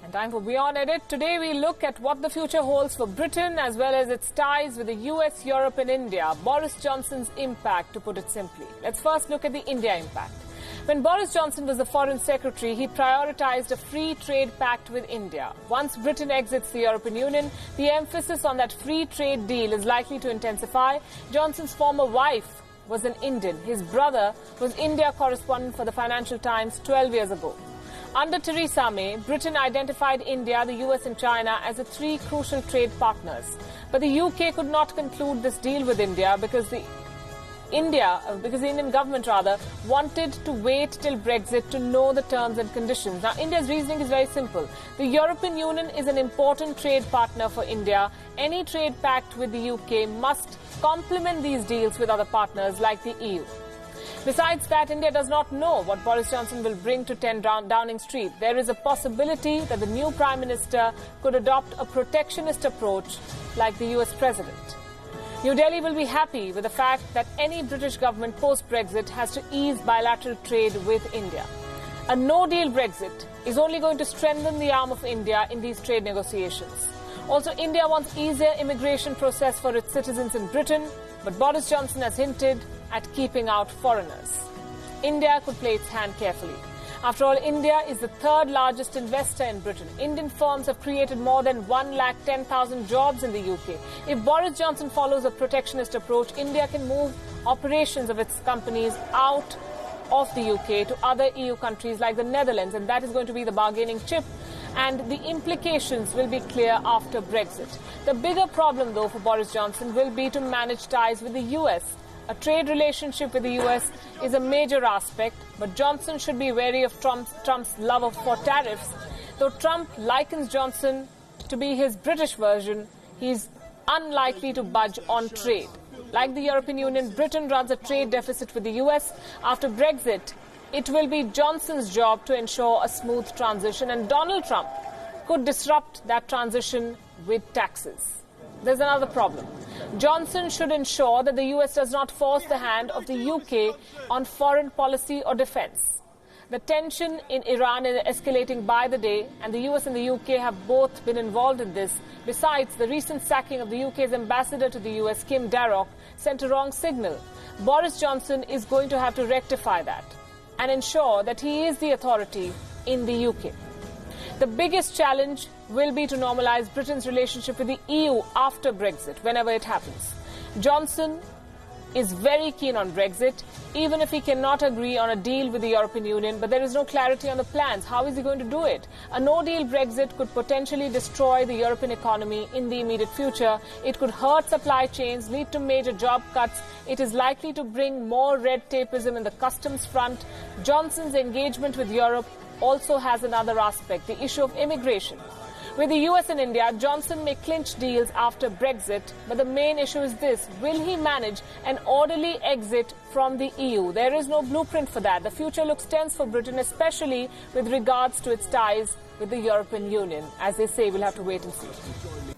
And time for Wion Edit. Today we look at what the future holds for Britain as well as its ties with the US, Europe and India. Boris Johnson's impact, to put it simply. Let's first look at the India impact. When Boris Johnson was the Foreign Secretary, he prioritised a free trade pact with India. Once Britain exits the European Union, the emphasis on that free trade deal is likely to intensify. Johnson's former wife was an Indian. His brother was India correspondent for the Financial Times 12 years ago. Under Theresa May, Britain identified India, the US and China as the three crucial trade partners. But the UK could not conclude this deal with India because the Indian government wanted to wait till Brexit to know the terms and conditions. Now, India's reasoning is very simple. The European Union is an important trade partner for India. Any trade pact with the UK must complement these deals with other partners like the EU. Besides that, India does not know what Boris Johnson will bring to 10 Downing Street. There is a possibility that the new Prime Minister could adopt a protectionist approach like the US President. New Delhi will be happy with the fact that any British government post-Brexit has to ease bilateral trade with India. A no-deal Brexit is only going to strengthen the arm of India in these trade negotiations. Also, India wants easier immigration process for its citizens in Britain, but Boris Johnson has hinted at keeping out foreigners. India could play its hand carefully. After all, India is the third largest investor in Britain. Indian firms have created more than 110,000 jobs in the UK. If Boris Johnson follows a protectionist approach, India can move operations of its companies out of the UK to other EU countries like the Netherlands, and that is going to be the bargaining chip. And the implications will be clear after Brexit. The bigger problem, though, for Boris Johnson will be to manage ties with the US. A trade relationship with the US is a major aspect, but Johnson should be wary of Trump's love for tariffs. Though Trump likens Johnson to be his British version, he's unlikely to budge on trade. Like the European Union, Britain runs a trade deficit with the US. After Brexit, it will be Johnson's job to ensure a smooth transition, and Donald Trump could disrupt that transition with taxes. There's another problem. Johnson should ensure that the US does not force the hand of the UK on foreign policy or defense. The tension in Iran is escalating by the day, and the US and the UK have both been involved in this. Besides, the recent sacking of the UK's ambassador to the US, Kim Darroch, sent a wrong signal. Boris Johnson is going to have to rectify that and ensure that he is the authority in the UK. The biggest challenge will be to normalise Britain's relationship with the EU after Brexit, whenever it happens. Johnson is very keen on Brexit, even if he cannot agree on a deal with the European Union, but there is no clarity on the plans. How is he going to do it? A no-deal Brexit could potentially destroy the European economy in the immediate future. It could hurt supply chains, lead to major job cuts. It is likely to bring more red tapeism in the customs front. Johnson's engagement with Europe also has another aspect, the issue of immigration. With the US and India, Johnson may clinch deals after Brexit, but the main issue is this: will he manage an orderly exit from the EU? There is no blueprint for that. The future looks tense for Britain, especially with regards to its ties with the European Union. As they say, we'll have to wait and see.